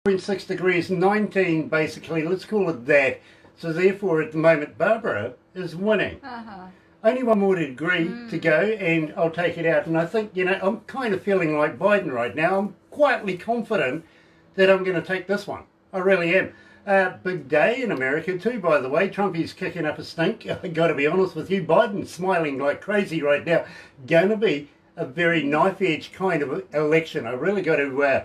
6 degrees, 19 basically, let's call it that. So therefore at the moment Barbara is winning. Only one more degree to go and I'll take it out. And I think, you know, I'm kind of feeling like Biden right now. I'm quietly confident that I'm going to take this one. I really am. Big day in America too, by the way. Trumpy's kicking up a stink. I got to be honest with you. Biden's smiling like crazy right now. Going to be a very knife-edge kind of election. I really got to...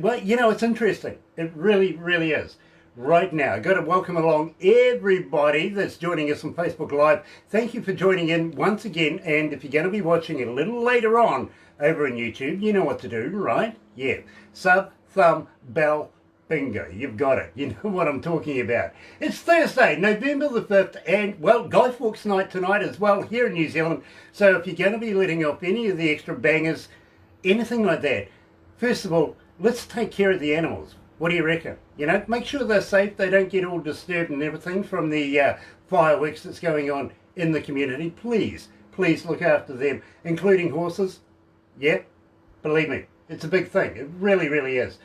well, you know, it's interesting. It really, really is. Right now, I've got to welcome along everybody that's joining us on Facebook Live. Thank you for joining in once again. And if you're going to be watching it a little later on over on YouTube, you know what to do, right? Yeah. Sub, thumb, bell, bingo. You've got it. You know what I'm talking about. It's Thursday, November the 5th, and, well, Guy Fawkes night tonight as well here in New Zealand. So if you're going to be letting off any of the extra bangers, anything like that, first of all, let's take care of the animals. What do you reckon? You know, make sure they're safe, they don't get all disturbed and everything from the fireworks that's going on in the community. Please, please look after them, including horses. Yeah, believe me, it's a big thing. It really, really is.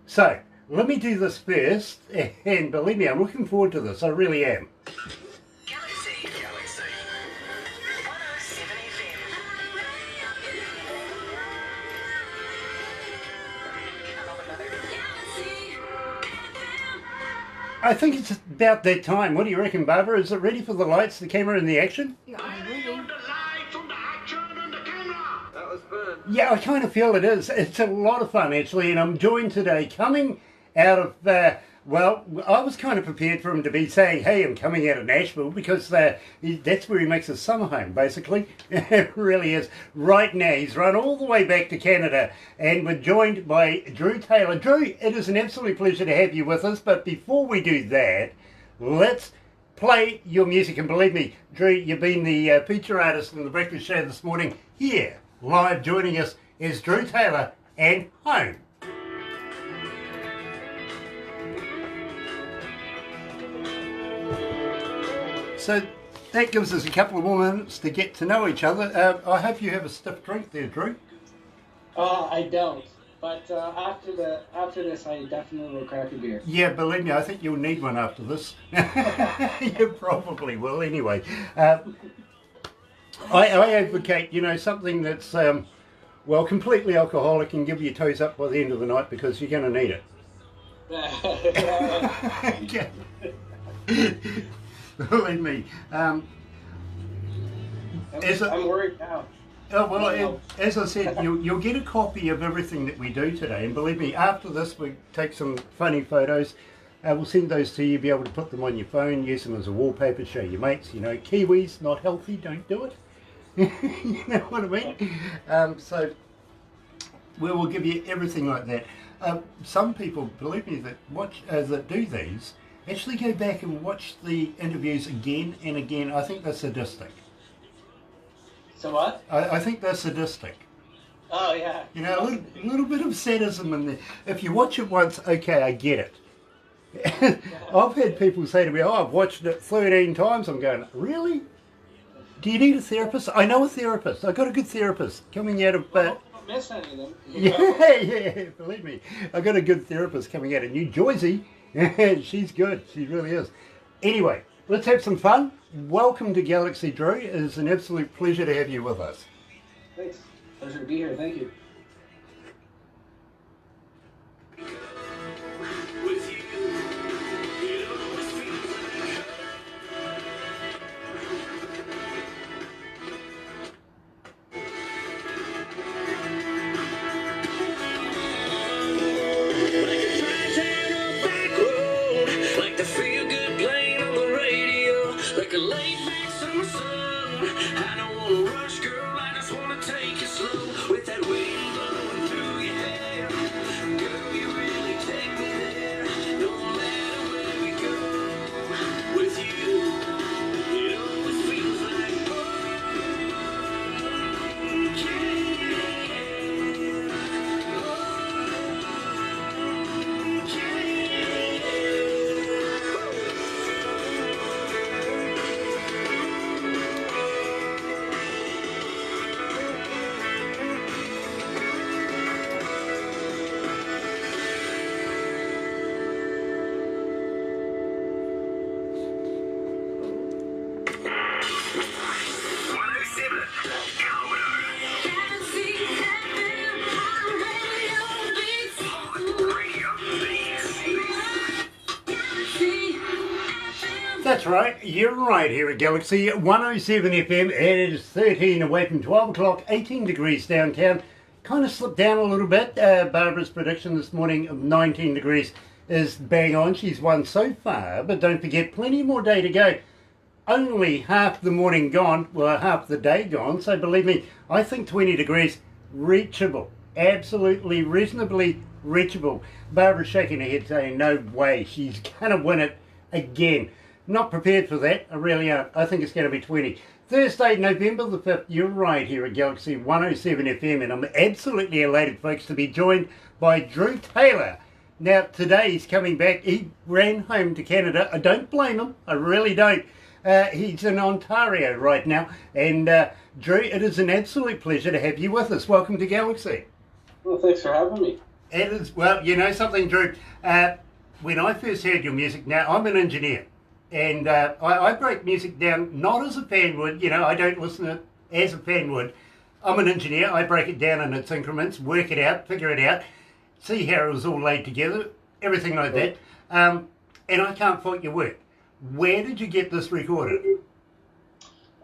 So, let me do this first, and believe me, I'm looking forward to this. I really am. Galaxy 107fm. I think it's about that time. What do you reckon, Barbara? Is it ready for the lights, the camera, and the action? Yeah, I'm ready. That was fun. Yeah, I kind of feel it is. It's a lot of fun, actually, and I'm joined today coming out of, well, I was kind of prepared for him to be saying, hey, I'm coming out of Nashville, because that's where he makes his summer home, basically. It really is. Right now, he's run all the way back to Canada, and we're joined by Drew Taylor. Drew, it is an absolute pleasure to have you with us, but before we do that, let's play your music. And believe me, Drew, you've been the feature artist in the breakfast show this morning. Here, live joining us is Drew Taylor and Home. So that gives us a couple of more minutes to get to know each other. I hope you have a stiff drink there, Drew. I don't. But after this, I definitely will crack a beer. Yeah, believe me, I think you'll need one after this. You probably will anyway. I advocate, you know, something that's, well, completely alcoholic and give your toes up by the end of the night, because you're going to need it. Believe me. I'm worried now. Oh, well, as I said, you'll get a copy of everything that we do today. And believe me, after this, we take some funny photos. We'll send those to you, be able to put them on your phone, use them as a wallpaper, show your mates. You know, Kiwis, not healthy, don't do it. You know what I mean? So we will give you everything like that. Some people, believe me, that watch that do these, actually go back and watch the interviews again and again. I think they're sadistic. So what? I think they're sadistic. Oh, yeah. You know, a little bit of sadism in there. If you watch it once, okay, I get it. I've had people say to me, oh, I've watched it 13 times. I'm going, really? Do you need a therapist? I know a therapist. I got a good therapist coming out of... Don't miss any of them. Yeah, believe me. I got a good therapist coming out of New Jersey. She's good. She really is. Anyway, let's have some fun. Welcome to Galaxy, Drew. It is an absolute pleasure to have you with us. Thanks. Pleasure to be here. Thank you. Like a late back summer sun. I don't wanna rush, girl, I just wanna take it slow with that wind. That's right, you're right here at Galaxy 107 FM. It is 13 away from 12 o'clock, 18 degrees downtown. Kind of slipped down a little bit. Barbara's prediction this morning of 19 degrees is bang on. She's won so far, but don't forget, plenty more day to go. Only half the morning gone, well, half the day gone, so believe me, I think 20 degrees, reachable. Absolutely, reasonably reachable. Barbara's shaking her head saying, no way, she's going to win it again. Not prepared for that, I really aren't. I think it's going to be 20. Thursday, November the 5th, you're right here at Galaxy 107 FM, and I'm absolutely elated, folks, to be joined by Drew Taylor. Now, today he's coming back. He ran home to Canada. I don't blame him. I really don't. He's in Ontario right now. And Drew, it is an absolute pleasure to have you with us. Welcome to Galaxy. Well, thanks for having me. It is, well, you know something, Drew? When I first heard your music, now I'm an engineer. And I break music down not as a fan would, you know, I don't listen to it as a fan would. I'm an engineer. I break it down in its increments, work it out, figure it out, see how it was all laid together, everything like that. And I can't fault your work. Where did you get this recorded?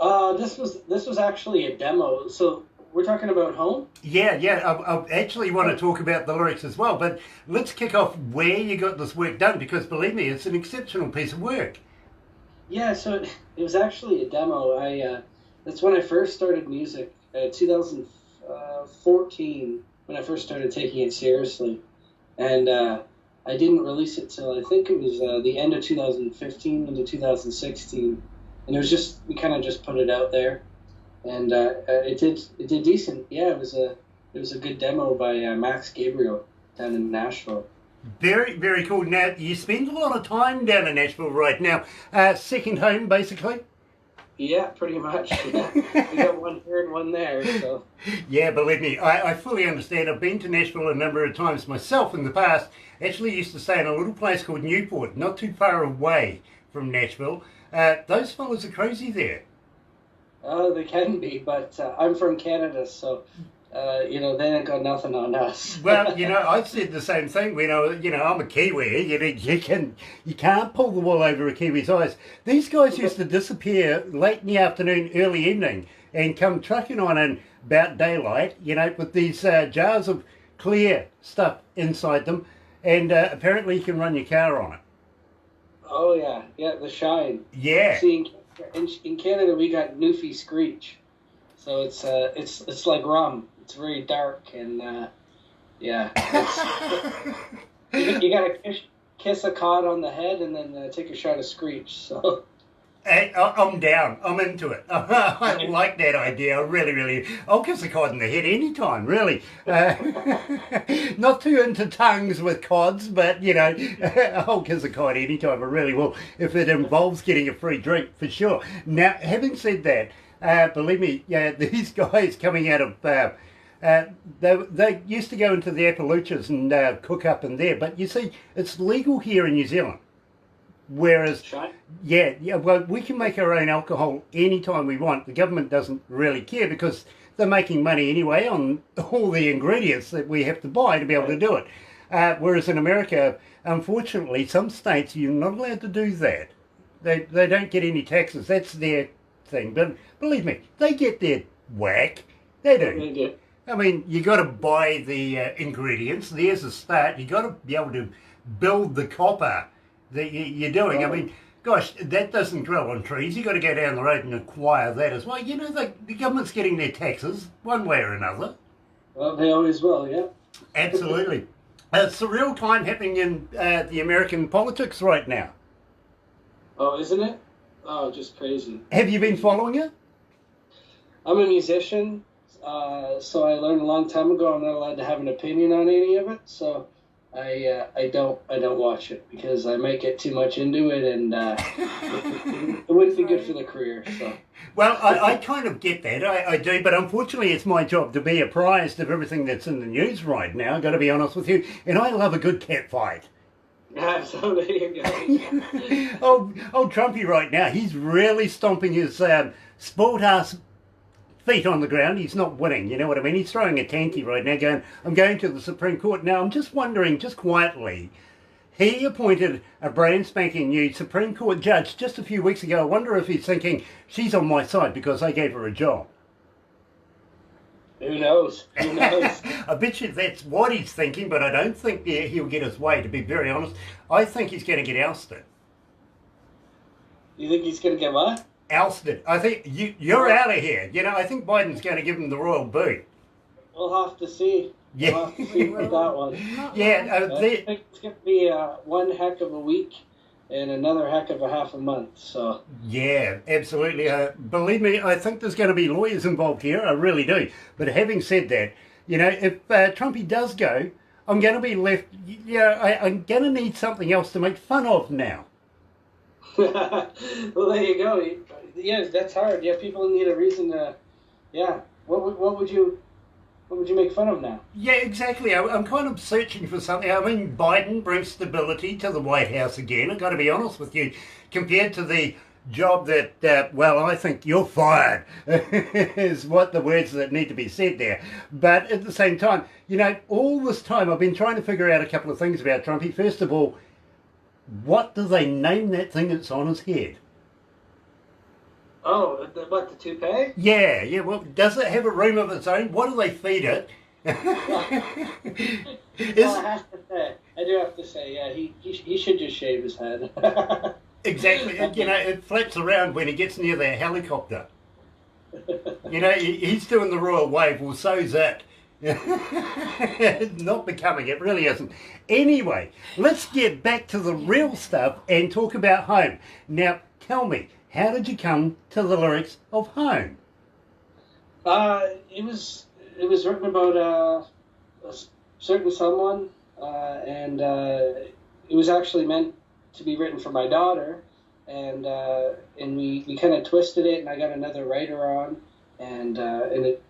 This was actually a demo. So we're talking about home? Yeah. I actually want to talk about the lyrics as well, but let's kick off where you got this work done, because believe me, it's an exceptional piece of work. Yeah, so it was actually a demo. That's when I first started music, 2014, when I first started taking it seriously. And I didn't release it till I think it was the end of 2015 into 2016. And it was just, we kind of just put it out there. And it did decent. Yeah, it was a good demo by Max Gabriel down in Nashville. Very, very cool. Now, you spend a lot of time down in Nashville right now. Second home, basically? Yeah, pretty much. Yeah. We got one here and one there, so... Yeah, believe me, I fully understand. I've been to Nashville a number of times myself in the past. Actually used to stay in a little place called Newport, not too far away from Nashville. Those fellas are crazy there. They can be, but I'm from Canada, so... they ain't got nothing on us. Well, I said the same thing when I'm a Kiwi. You can't pull the wool over a Kiwi's eyes. These guys used to disappear late in the afternoon, early evening, and come trucking on in about daylight, with these jars of clear stuff inside them, and apparently you can run your car on it. Oh, yeah, the shine. Yeah. See, in Canada, we got Newfie Screech. So it's like rum. It's very dark and you gotta kiss a cod on the head and then take a shot of Screech. So hey, I'm down. I'm into it. I like that idea. I really. I'll kiss a cod in the head anytime. Really. Not too into tongues with cods, but I'll kiss a cod anytime. I really will, if it involves getting a free drink for sure. Now, having said that. Believe me, these guys coming out of, they used to go into the Appalachians and cook up in there, but you see, it's legal here in New Zealand. Whereas, well, we can make our own alcohol anytime we want. The government doesn't really care because they're making money anyway on all the ingredients that we have to buy to be able to do it. Whereas in America, unfortunately, some states, you're not allowed to do that. They don't get any taxes. That's their thing, but believe me, they get their whack. They do. I mean, you got to buy the ingredients. There's a start. You got to be able to build the copper that you're doing. I mean, gosh, that doesn't grow on trees. You got to go down the road and acquire that as well. The government's getting their taxes one way or another. Well, they always will, yeah. Absolutely. It's a real time happening in the American politics right now. Oh, isn't it? Oh, just crazy. Have you been following it? I'm a musician, so I learned a long time ago I'm not allowed to have an opinion on any of it. So I don't watch it because I might get too much into it, and it wouldn't be good for the career. So. Well, I kind of get that. I do, but unfortunately, it's my job to be apprised of everything that's in the news right now. I've got to be honest with you, and I love a good cat fight. So there you go. Old Trumpy right now, he's really stomping his sport ass feet on the ground. He's not winning, you know what I mean? He's throwing a tanty right now going, I'm going to the Supreme Court. Now, I'm just wondering, just quietly, He appointed a brand spanking new Supreme Court judge just a few weeks ago. I wonder if he's thinking, she's on my side because I gave her a job. Who knows? Who knows? I bet you that's what he's thinking, but I don't think he'll get his way, to be very honest. I think he's going to get ousted. You think he's going to get what? Ousted. I think you're out of here. You know, I think Biden's going to give him the royal boot. We'll have to see. Yeah. We'll have to see with that one. Yeah. I think it's going to be one heck of a week and another heck of a half a month. So. Yeah, absolutely. Believe me, I think there's going to be lawyers involved here. I really do. But having said that, you know, if Trumpy does go, I'm going to be left. I'm going to need something else to make fun of now. Well, there you go. Yeah, that's hard. Yeah, people need a reason to. Yeah. What would you make fun of now? Yeah, exactly. I'm kind of searching for something. I mean, Biden brings stability to the White House again. I've got to be honest with you. Compared to the job that, well, I think you're fired, is what the words that need to be said there. But at the same time, you know, all this time I've been trying to figure out a couple of things about Trumpy. First of all, what do they name that thing that's on his head? Oh, the toupee? Yeah. Well, does it have a room of its own? What do they feed it? I do have to say, yeah, he should just shave his head. Exactly. You know, it flaps around when he gets near the helicopter. You know, he's doing the royal wave. Well, so's it. It's not becoming, it really isn't. Anyway, let's get back to the real stuff and talk about Home. Now, tell me, how did you come to the lyrics of Home? It was written about a certain someone, and it was actually meant to be written for my daughter, and we kind of twisted it, and I got another writer on, and it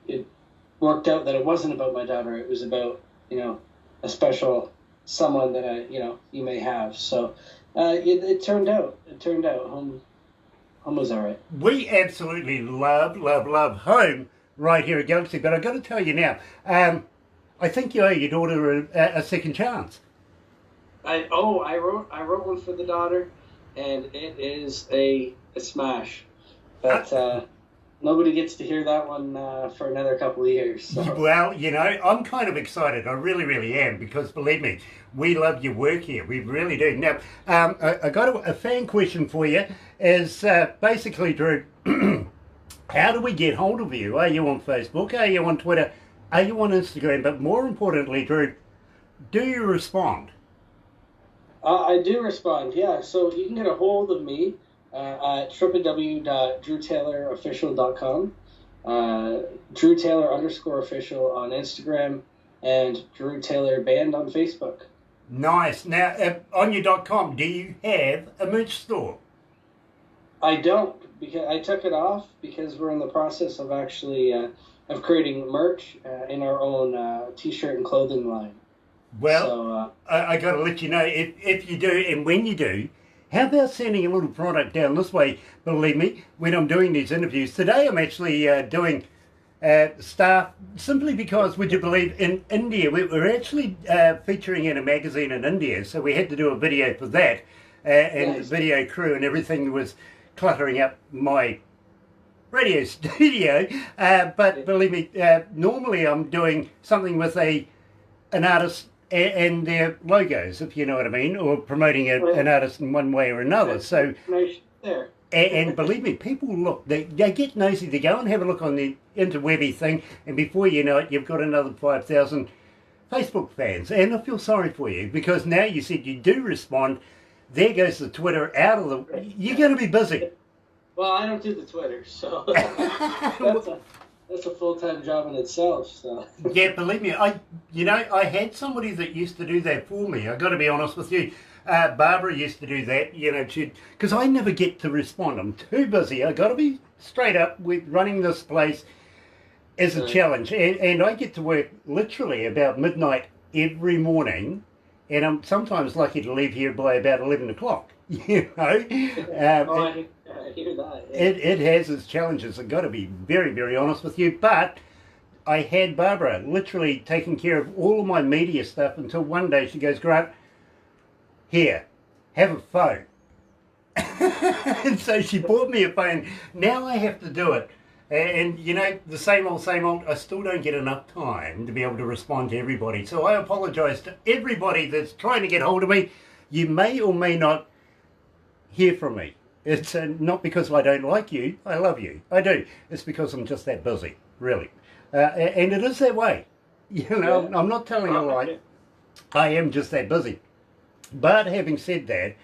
worked out that it wasn't about my daughter. It was about, you know, a special someone that you may have. So it turned out. Home was all right. We absolutely love Home right here at Galaxy, but I've got to tell you now, I think you owe your daughter a second chance. I wrote one for the daughter, and it is a smash. But nobody gets to hear that one for another couple of years. So. Well, you know, I'm kind of excited. I really, really am, because believe me, we love your work here. We really do. Now, I got a fan question for you. Is basically, Drew, how do we get hold of you? Are you on Facebook? Are you on Twitter? Are you on Instagram? But more importantly, Drew, do you respond? I do respond, yeah. So you can get a hold of me at www.drewtaylorofficial.com, Drew_Taylor on Instagram, and Drew Taylor Band on Facebook. Nice. Now, on your .com, do you have a merch store? I don't, because I took it off because we're in the process of actually of creating merch in our own t-shirt and clothing line. Well, so, I got to let you know, if you do and when you do, how about sending a little product down this way? Believe me, when I'm doing these interviews, today I'm actually doing stuff simply because, would you believe, in India, we're actually featuring in a magazine in India, so we had to do a video for that, and nice. The video crew and everything was cluttering up my radio studio, but believe me, normally I'm doing something with an artist and their logos, if you know what I mean, or promoting an artist in one way or another. So, and believe me, people look, they get nosy, they go and have a look on the interwebby thing, and before you know it, you've got another 5,000 Facebook fans. And I feel sorry for you, because now you said you do respond. There goes the Twitter out of the... You're going to be busy. Well, I don't do the Twitter, so that's a full-time job in itself. So. Yeah, believe me, I had somebody that used to do that for me. I've got to be honest with you. Barbara used to do that, you know, because I never get to respond. I'm too busy. I've got to be straight up with running this place as a challenge. And I get to work literally about midnight every morning. And I'm sometimes lucky to leave here by about 11 o'clock, you know. I hear that. Yeah. It has its challenges. I've got to be very, very honest with you. But I had Barbara literally taking care of all of my media stuff until one day she goes, Grant, here, have a phone. And so she bought me a phone. Now I have to do it. And, you know, the same old, I still don't get enough time to be able to respond to everybody. So I apologise to everybody that's trying to get hold of me. You may or may not hear from me. It's not because I don't like you. I love you. I do. It's because I'm just that busy, really. And it is that way. You know, yeah. I'm not telling a lie. I am just that busy. But having said that,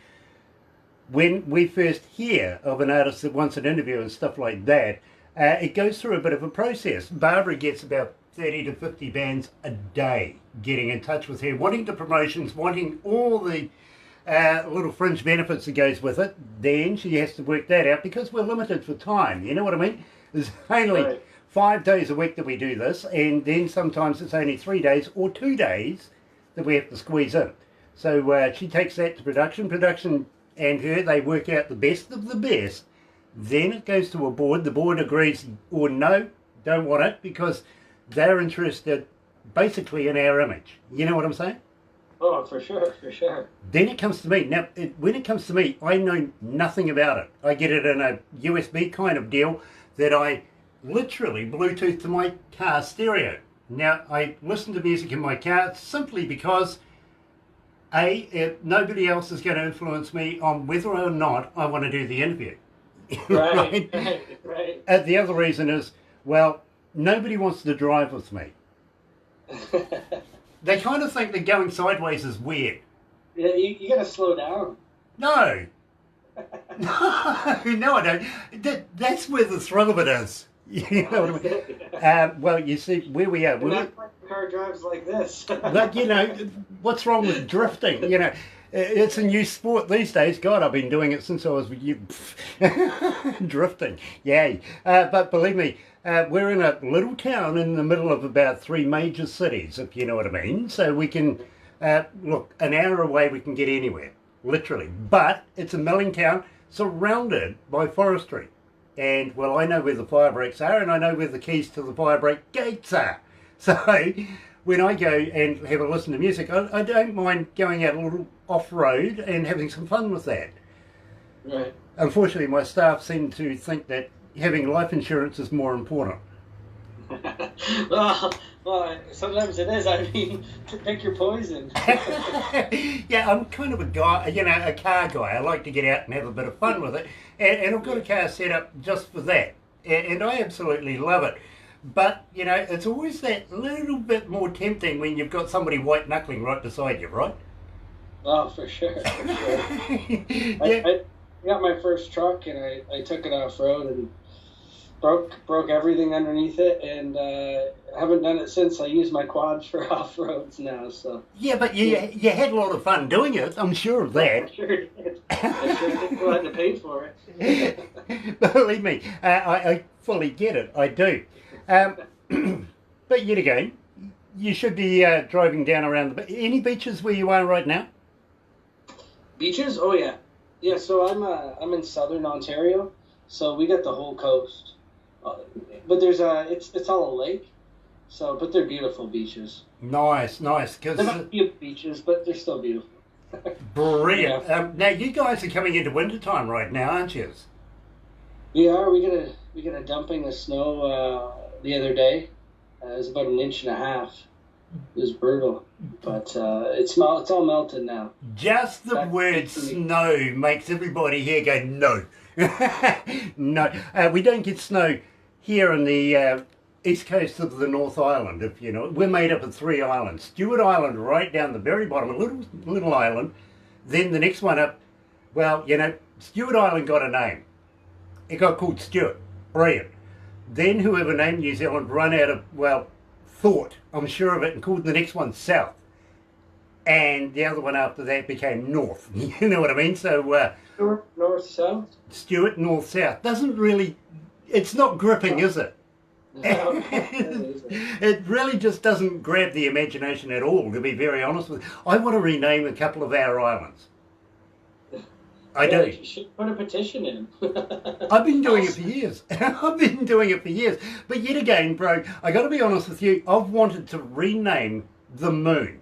when we first hear of an artist that wants an interview and stuff like that, it goes through a bit of a process. Barbara gets about 30 to 50 bands a day getting in touch with her, wanting the promotions, wanting all the little fringe benefits that goes with it. Then she has to work that out because we're limited for time. You know what I mean? There's only 5 days a week that we do this, and then sometimes it's only 3 days or 2 days that we have to squeeze in. So she takes that to production. Production and her, they work out the best of the best. Then it goes to a board. The board agrees or no, don't want it, because they're interested basically in our image. You know what I'm saying? Oh, for sure, for sure. Then it comes to me. Now, when it comes to me, I know nothing about it. I get it in a USB kind of deal that I literally Bluetooth to my car stereo. Now, I listen to music in my car simply because nobody else is going to influence me on whether or not I want to do the interview. Right. The other reason is, well, nobody wants to drive with me. They kind of think that going sideways is weird. Yeah, you got to slow down. No. No, I don't. That's where the thrill of it is. You know what I mean? Well, you see, where we are. The car drives like this. But, you know, what's wrong with drifting? You know, it's a new sport these days. God, I've been doing it since I was drifting. Yay. But believe me, we're in a little town in the middle of about 3 major cities, if you know what I mean. So we can, look, an hour away we can get anywhere, literally. But it's a milling town surrounded by forestry. And, well, I know where the fire breaks are, and I know where the keys to the fire break gates are. So when I go and have a listen to music, I don't mind going out a little off-road and having some fun with that. Right. Unfortunately, my staff seem to think that having life insurance is more important. well, sometimes it is. I mean, pick your poison. Yeah, I'm kind of a guy, you know, a car guy. I like to get out and have a bit of fun with it. And I've got a car set up just for that. And I absolutely love it. But, you know, it's always that little bit more tempting when you've got somebody white-knuckling right beside you, right? Oh, for sure. For sure. Yeah. I got my first truck, and I took it off-road and broke everything underneath it, and haven't done it since. I use my quads for off-roads now, so. Yeah, but you had a lot of fun doing it, I'm sure of that. I sure did. I sure did. Glad to pay for it. Believe me, I fully get it, I do. But yet again, you should be driving down around any beaches where you are right now? Beaches? Oh, yeah. Yeah, so I'm in southern Ontario, so we got the whole coast. But there's it's all a lake, so, but they're beautiful beaches. Nice. Cause they're not beautiful beaches, but they're still beautiful. Brilliant. Yeah. Now you guys are coming into wintertime right now, aren't you? We are. We got a dumping of snow the other day. It was about 1.5 inches. It was brutal, but it's all melted now. Just the word snow makes everybody here go no. No, we don't get snow here on the east coast of the North Island, if you know. We're made up of 3 islands. Stewart Island right down the very bottom, a little island. Then the next one up, well, you know, Stewart Island got a name. It got called Stewart. Brilliant. Then whoever named New Zealand run out of, well, thought, I'm sure of it, and called the next one South. And the other one after that became North. You know what I mean? So North, South? Stewart, North, South. Doesn't really, it's not gripping, is it? No, It really just doesn't grab the imagination at all, to be very honest with you. I want to rename a couple of our islands. I do. You should put a petition in. I've been doing it for years. But yet again, bro, I got to be honest with you, I've wanted to rename the moon.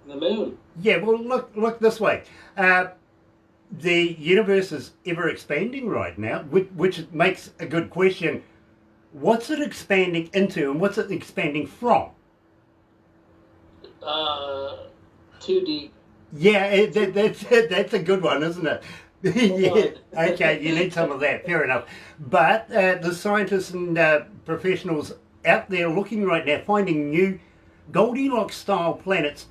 The moon? Yeah, well, look this way. The universe is ever expanding right now, which makes a good question. What's it expanding into, and what's it expanding from? Too deep. Yeah, that's a good one, isn't it? Yeah, okay, you need some of that, fair enough. But the scientists and professionals out there looking right now, finding new Goldilocks-style planets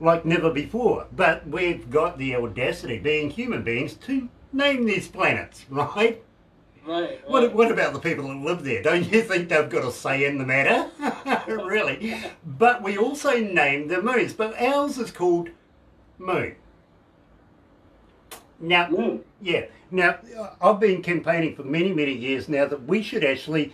like never before. But we've got the audacity, being human beings, to name these planets, right? Right. What about the people that live there? Don't you think they've got a say in the matter? Really? But we also name the moons, but ours is called Moon. Now, yeah. Now, I've been campaigning for many, many years now that we should actually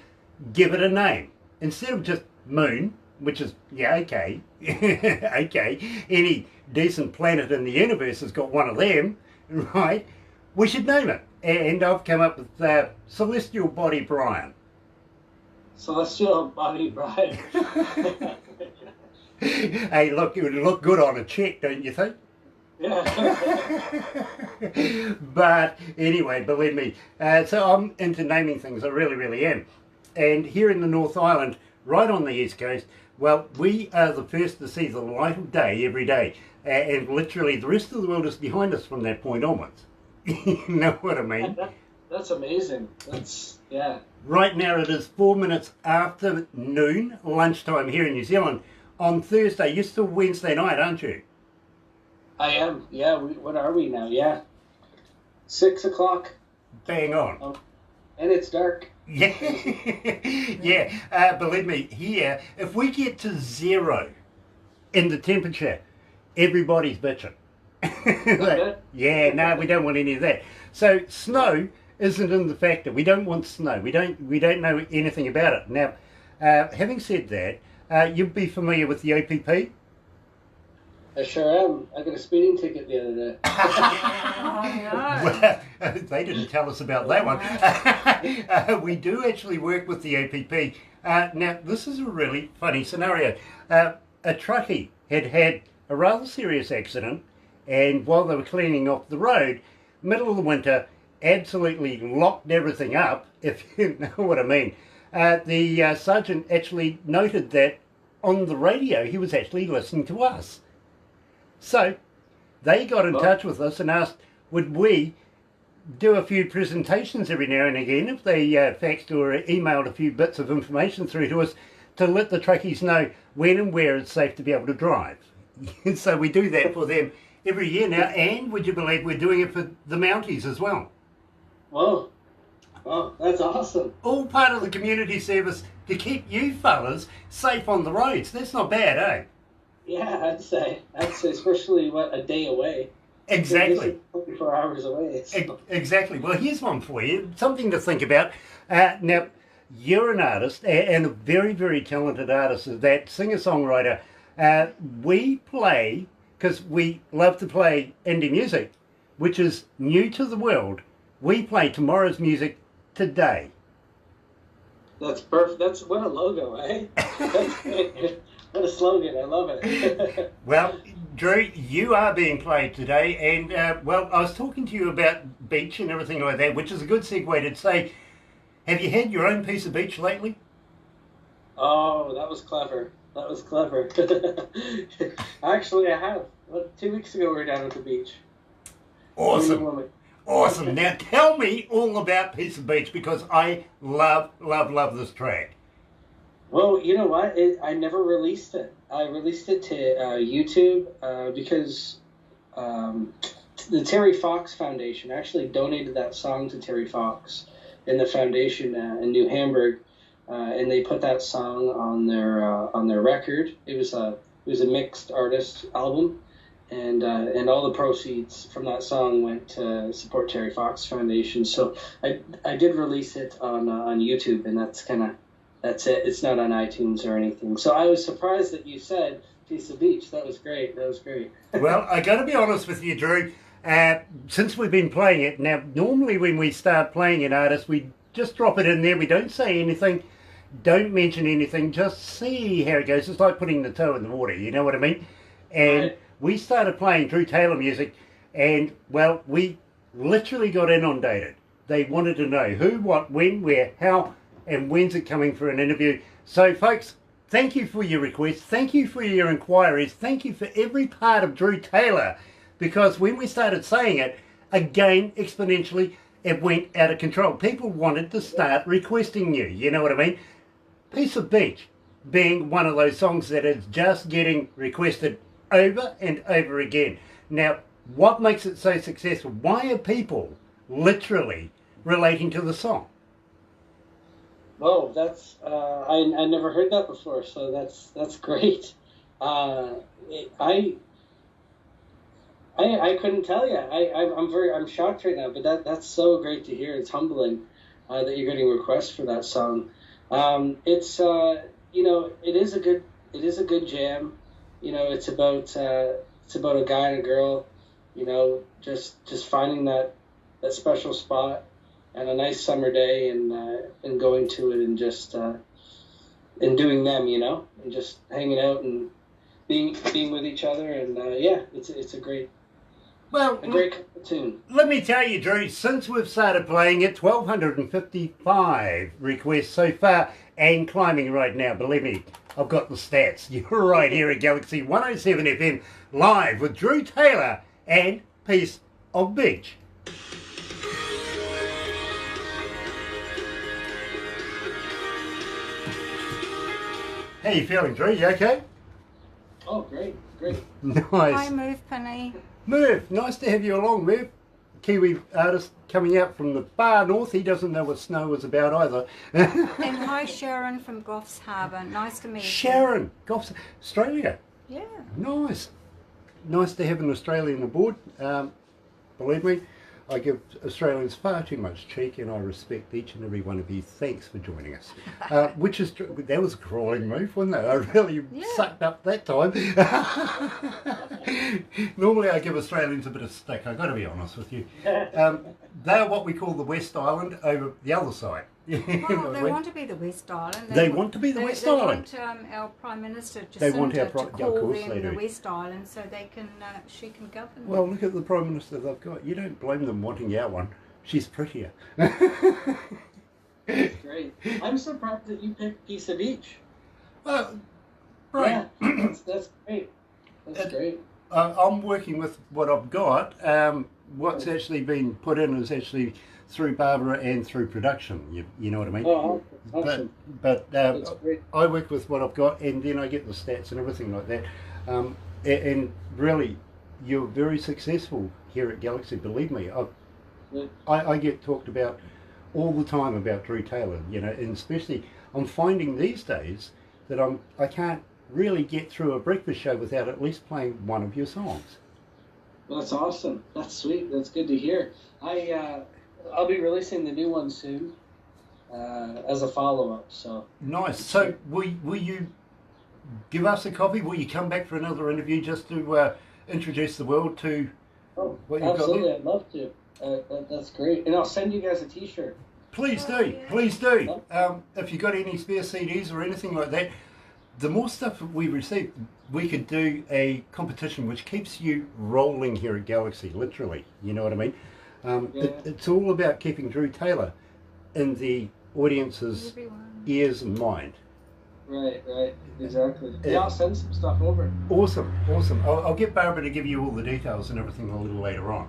give it a name. Instead of just Moon, which is, yeah, okay, okay, any decent planet in the universe has got one of them, right? We should name it. And I've come up with Celestial Body Brian. Celestial Body Brian. Hey, look, it would look good on a check, don't you think? Yeah. But anyway, believe me, so I'm into naming things, I really, really am. And here in the North Island, right on the East Coast, well, we are the first to see the light of day every day. And literally the rest of the world is behind us from that point onwards. You know what I mean? That's amazing. Yeah. Right now it is 4 minutes after noon, lunchtime here in New Zealand. On Thursday, you're still Wednesday night, aren't you? I am. Yeah. What are we now? Yeah. 6 o'clock. Bang on. And it's dark. Yeah, yeah. Believe me, here, if we get to 0 in the temperature, everybody's bitching. Yeah, no, we don't want any of that. So snow isn't in the factor. We don't want snow. We don't know anything about it. Now, having said that, you'll be familiar with the OPP. I sure am. I got a speeding ticket the other day. Well, they didn't tell us about that one. We do actually work with the OPP. Now, this is a really funny scenario. A truckie had a rather serious accident, and while they were cleaning off the road, middle of the winter, absolutely locked everything up, if you know what I mean. The sergeant actually noted that on the radio he was actually listening to us. So they got in touch with us and asked, would we do a few presentations every now and again if they faxed or emailed a few bits of information through to us to let the truckies know when and where it's safe to be able to drive. So we do that for them every year now, and would you believe we're doing it for the Mounties as well. Whoa. Oh, that's awesome. All part of the community service to keep you fellas safe on the roads. That's not bad, eh? Yeah, I'd say, especially, a day away. Exactly. 24 hours away. So. Exactly. Well, here's one for you, something to think about. Now, you're an artist, and a very, very talented artist, is that singer-songwriter. We play, because we love to play indie music, which is new to the world. We play tomorrow's music today. That's perfect. That's what a logo, eh? What a slogan. I love it. Well, Drew, you are being played today, and well, I was talking to you about beach and everything like that, which is a good segue to say, have you had your own piece of beach lately? Oh, that was clever. That was clever. Actually, I have. 2 weeks ago, we were down at the beach. Awesome. Awesome. Now, tell me all about Piece of Beach, because I love, love, love this track. Well, you know what? I never released it. I released it to YouTube because the Terry Fox Foundation actually donated that song to Terry Fox in the foundation in New Hamburg, and they put that song on their record. It was a mixed artist album, and all the proceeds from that song went to support Terry Fox Foundation. So I did release it on YouTube, and that's it. It's not on iTunes or anything. So I was surprised that you said Piece of Beach. That was great. Well, I got to be honest with you, Drew. Since we've been playing it, now normally when we start playing an artist, we just drop it in there. We don't say anything, don't mention anything, just see how it goes. It's like putting the toe in the water, you know what I mean? And we started playing Drew Taylor music, and well, we literally got inundated. They wanted to know who, what, when, where, how, and when's it coming for an interview. So folks, thank you for your requests, thank you for your inquiries, thank you for every part of Drew Taylor, because when we started saying it, again, exponentially, it went out of control. People wanted to start requesting you know what I mean? Piece of Beach being one of those songs that is just getting requested over and over again. Now, what makes it so successful? Why are people literally relating to the song? Oh, that's I never heard that before, so that's great. I couldn't tell you. I'm shocked right now, but that's so great to hear. It's humbling that you're getting requests for that song. It's it is a good jam. It's about a guy and a girl. Just finding that special spot and a nice summer day and going to it and just and doing them, and just hanging out and being with each other, and it's a great tune. Let me tell you, Drew, since we've started playing it, 1,255 requests so far, and climbing right now. Believe me, I've got the stats. You're right here at Galaxy 107 FM, live with Drew Taylor and Piece of Beach. How you feeling, Drew? You okay? Oh, great. Nice. Hi, Move Penny. Merv, nice to have you along, Merv. Kiwi artist coming out from the far north. He doesn't know what snow is about either. And hi, Sharon from Goffs Harbour. Nice to meet you. Sharon, Goffs, Australia. Yeah. Nice. Nice to have an Australian aboard. Believe me, I give Australians far too much cheek, and I respect each and every one of you. Thanks for joining us. That was a crawling move, wasn't it? I really sucked up that time. Normally I give Australians a bit of stick, I've got to be honest with you. They're what we call the West Island over the other side. Well, they want to be the West Island. They want to be the West Island. They want our Prime Minister They want Jacinda our to call of course them they the do. West Island so they can, she can govern. Well, look at the Prime Minister they've got. You don't blame them wanting our one. She's prettier. Great. I'm surprised that you picked Piece of Beach. Well, right. Yeah, that's great. That's great. I'm working with what I've got. What's actually been put in is actually through Barbara and through production. You know what I mean? Oh, awesome. But That's great. I work with what I've got, and then I get the stats and everything like that. And really, you're very successful here at Galaxy. Believe me, I get talked about all the time about Drew Taylor. And especially I'm finding these days that I can't really get through a breakfast show without at least playing one of your songs. Well, that's awesome. That's sweet. That's good to hear. I'll be releasing the new one soon as a follow-up. So nice. So will you give us a copy? Will you come back for another interview just to introduce the world to what you've absolutely. got? I'd love to. That's great. And I'll send you guys a T-shirt. Please do. Please do. If you've got any spare CDs or anything like that, the more stuff that we receive, we could do a competition which keeps you rolling here at Galaxy, literally. You know what I mean? It's all about keeping Drew Taylor in the audience's ears and mind. Right, exactly. Yeah, I'll send some stuff over. Awesome. I'll get Barbara to give you all the details and everything a little later on.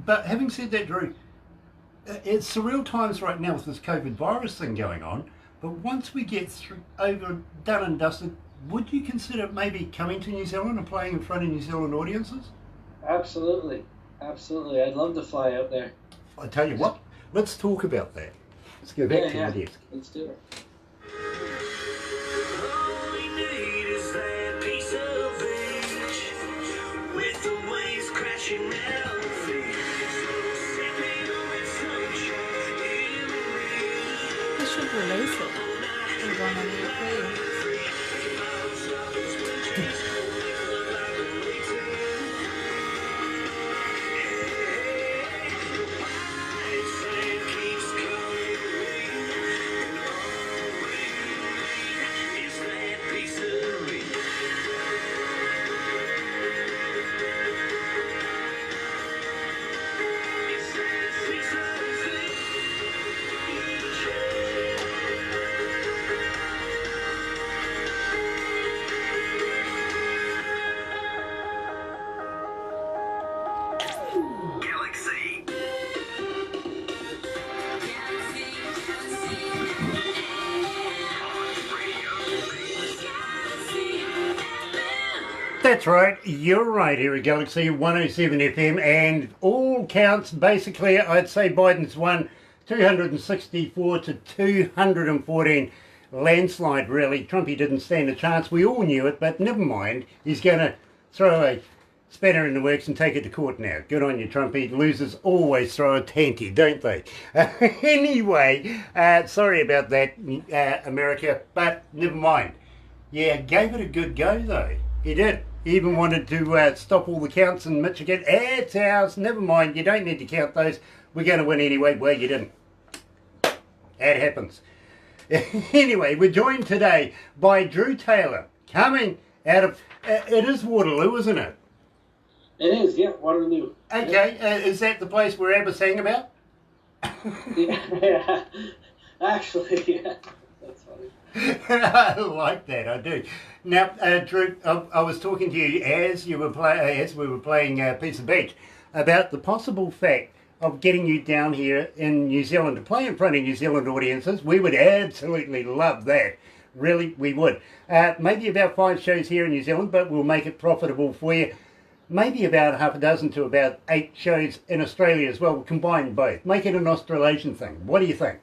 But having said that, Drew, it's surreal times right now with this COVID virus thing going on. But once we get done and dusted, would you consider maybe coming to New Zealand and playing in front of New Zealand audiences? Absolutely. I'd love to fly out there. I tell you what, let's talk about that. Let's go back to the desk. Let's do it. All we need is that piece of beach with the waves crashing down the feet. Sipping on sunshine in the breeze. They should release it. Put it on an EP. That's right, you're right here at Galaxy 107 FM, and all counts basically, I'd say Biden's won 264 to 214 landslide really. Trumpy didn't stand a chance, we all knew it, but never mind, he's going to throw a spanner in the works and take it to court now. Good on you, Trumpy. Losers always throw a tanty, don't they? Anyway, sorry about that, America, but never mind. Yeah, gave it a good go though. He did. He even wanted to stop all the counts in Michigan. It's ours. Never mind. You don't need to count those. We're going to win anyway. Well, you didn't. That happens. Anyway, we're joined today by Drew Taylor, coming out of... it is Waterloo, isn't it? It is, yeah, Waterloo. Okay. Is that the place where Abba sang about? Yeah. Actually, yeah. That's funny. I like that, I do. Now, Drew, I was talking to you as we were playing Piece of Beach about the possible fact of getting you down here in New Zealand to play in front of New Zealand audiences. We would absolutely love that. Really, we would. Maybe about 5 shows here in New Zealand, but we'll make it profitable for you. Maybe about half a dozen to about 8 shows in Australia as well. We'll combine both. Make it an Australasian thing. What do you think?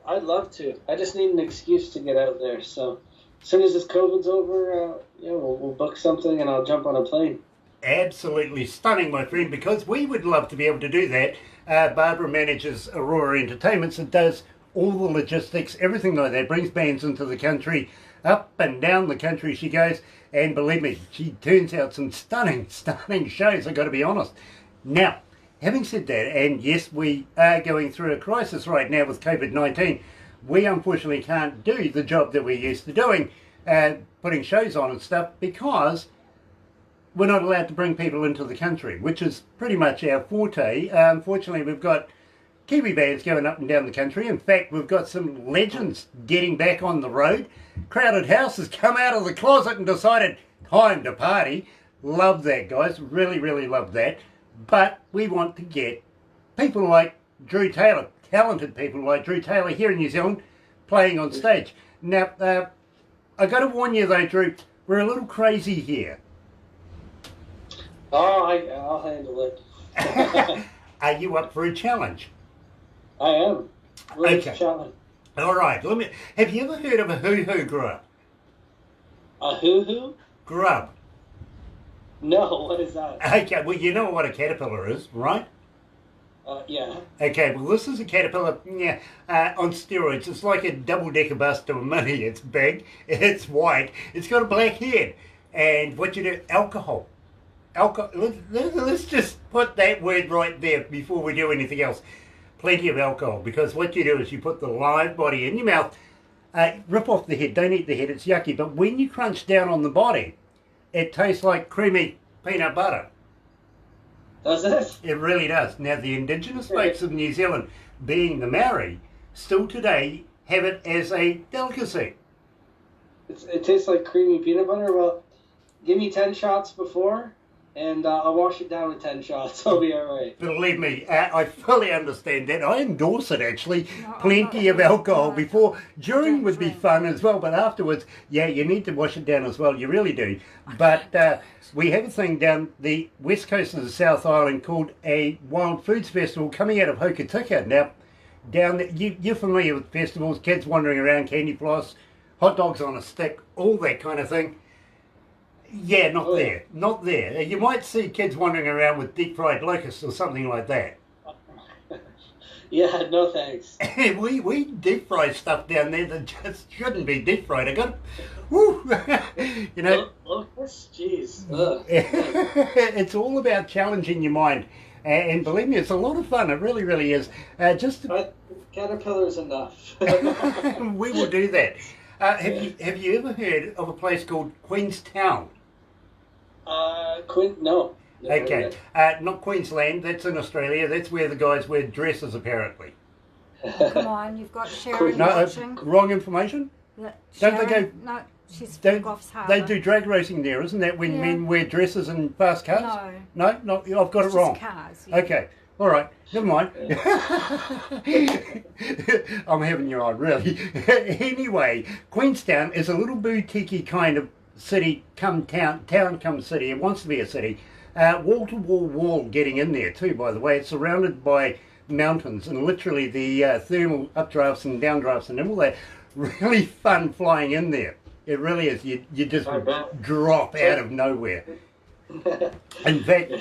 I'd love to. I just need an excuse to get out there. So as soon as this COVID's over, we'll book something and I'll jump on a plane. Absolutely stunning, my friend, because we would love to be able to do that. Barbara manages Aurora Entertainments and does all the logistics, everything like that, brings bands into the country, up and down the country she goes, and believe me, she turns out some stunning shows, I've got to be honest. Now, having said that, and yes, we are going through a crisis right now with COVID-19, we unfortunately can't do the job that we're used to doing, putting shows on and stuff, because we're not allowed to bring people into the country, which is pretty much our forte. Unfortunately, we've got Kiwi bands going up and down the country. In fact, we've got some legends getting back on the road. Crowded House has come out of the closet and decided, time to party. Love that, guys. Really, really love that. But we want to get people like Drew Taylor, talented people like Drew Taylor here in New Zealand, playing on stage. Now, I've got to warn you though, Drew, we're a little crazy here. Oh, I'll handle it. Are you up for a challenge? I am. What's Okay. the challenge? All right. Have you ever heard of a hoo-hoo grub? A hoo-hoo? Grub. No, what is that? Okay, well, you know what a caterpillar is, right? Yeah. Okay, well, this is a caterpillar on steroids. It's like a double-decker bus to a mini. It's big, it's white, it's got a black head. And what you do, alcohol. Let's just put that word right there before we do anything else. Plenty of alcohol, because what you do is you put the live body in your mouth, rip off the head, don't eat the head, it's yucky, but when you crunch down on the body, it tastes like creamy peanut butter. Does it? It really does. Now, the indigenous folks of New Zealand, being the Maori, still today have it as a delicacy. It tastes like creamy peanut butter. Well, give me 10 shots before, and I'll wash it down with 10 shots. I'll be all right. Believe me, I fully understand that. I endorse it, actually. Plenty of alcohol before. During would be fun as well, but afterwards, yeah, you need to wash it down as well. You really do. But we have a thing down the west coast of the South Island called a Wild Foods Festival coming out of Hokitika. Now, down there, you're familiar with festivals, kids wandering around, candy floss, hot dogs on a stick, all that kind of thing. Yeah, not there. Not there. You might see kids wandering around with deep fried locusts or something like that. Yeah, no thanks. we deep fry stuff down there that just shouldn't be deep fried. I got, woo, you know. Locusts? Jeez. It's all about challenging your mind. And believe me, it's a lot of fun. It really, really is. Caterpillar's enough. We will do that. Have you ever heard of a place called Queenstown? No. Okay, not Queensland, that's in Australia, that's where the guys wear dresses apparently. Come on, you've got Sharon No, watching. wrong information? That Don't they Sharon- go- No, she's from Goffs Harbour. They do drag racing there, isn't that when Yeah. men wear dresses and fast cars? No. No, I've got it It's wrong. just cars. Yeah. Okay, all right, never mind. I'm having you on, really. Anyway, Queenstown is a little boutique kind of city come town, town come city. It wants to be a city. Wall-to-wall wall getting in there too, by the way. It's surrounded by mountains, and literally the thermal updrafts and downdrafts and all that. Really fun flying in there. It really is. You just drop out of nowhere. In fact,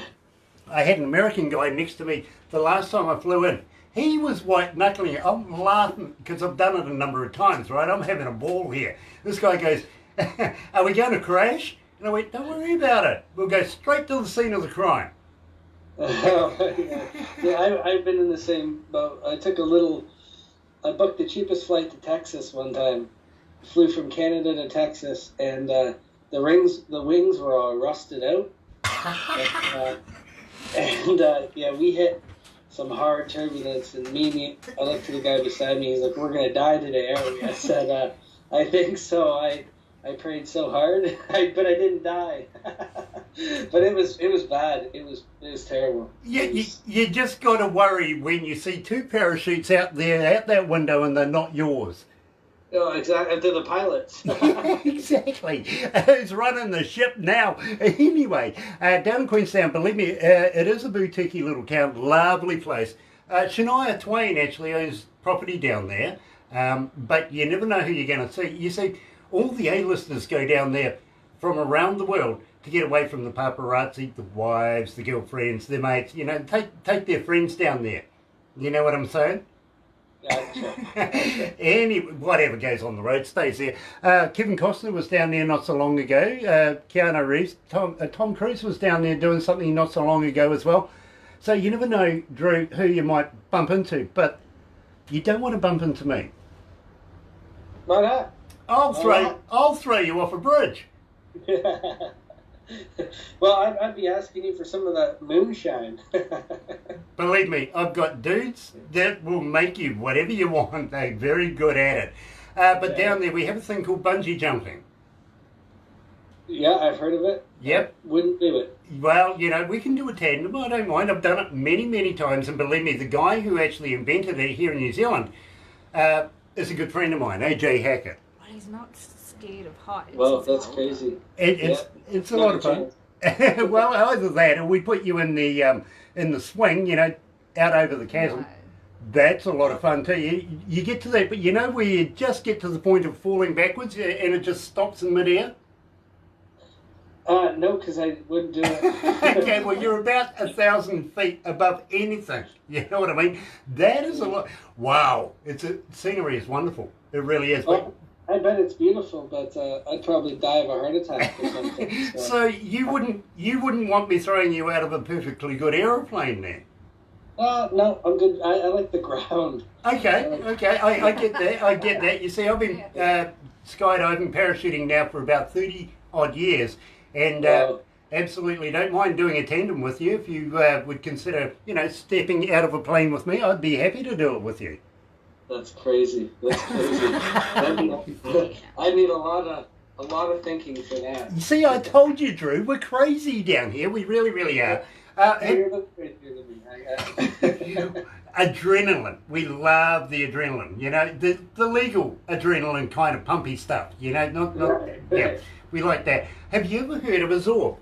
I had an American guy next to me the last time I flew in. He was white knuckling. I'm laughing because I've done it a number of times, right? I'm having a ball here. This guy goes, "Are we going to crash?" And I went, "Don't worry about it. We'll go straight to the scene of the crime." I've been in the same boat. I booked the cheapest flight to Texas one time. Flew from Canada to Texas, and the wings were all rusted out. We hit some hard turbulence, and I looked to the guy beside me. He's like, "We're gonna die today, aren't we?" I said, "I think so." I prayed so hard, but I didn't die. But it was bad. It was terrible. You just got to worry when you see two parachutes out there out that window and they're not yours. Oh, exactly. They're the pilots. Exactly. Who's running the ship now? Anyway, down in Queenstown, believe me, it is a boutiquey little town, lovely place. Shania Twain actually owns property down there, but you never know who you're going to see. You see, all the A-listers go down there from around the world to get away from the paparazzi, the wives, the girlfriends, their mates, take their friends down there. You know what I'm saying? Whatever goes on the road stays there. Kevin Costner was down there not so long ago. Keanu Reeves, Tom Cruise was down there doing something not so long ago as well. So you never know, Drew, who you might bump into, but you don't want to bump into me. Why not? I'll throw you off a bridge. Well, I'd be asking you for some of that moonshine. Believe me, I've got dudes that will make you whatever you want. They're very good at it. But down there we have a thing called bungee jumping. Yeah, I've heard of it. Yep. I wouldn't do it. Well, we can do a tandem. I don't mind. I've done it many, many times. And believe me, the guy who actually invented it here in New Zealand is a good friend of mine, AJ Hackett. Well, he's not scared of heights. Well, that's crazy. It's a lot of fun. Well, either that or we put you in the swing, out over the chasm. No. That's a lot of fun too. You get to that, but where you just get to the point of falling backwards and it just stops in midair? No, because I wouldn't do it. Okay, well, you're about 1,000 feet above anything. You know what I mean? That is a lot. Wow. Scenery is wonderful. It really is. Oh, I bet it's beautiful, but I'd probably die of a heart attack or something. So you wouldn't want me throwing you out of a perfectly good aeroplane then? No, I'm good. I like the ground. Okay. I get that. I get that. You see, I've been skydiving, parachuting now for about 30 odd years, and absolutely don't mind doing a tandem with you. If you would consider, stepping out of a plane with me, I'd be happy to do it with you. That's crazy. I need a lot of thinking for that. You see, I told you, Drew, we're crazy down here. We really, really are. You're crazier than me. Adrenaline. We love the adrenaline. The legal adrenaline kind of pumpy stuff. Yeah. We like that. Have you ever heard of a Zorb?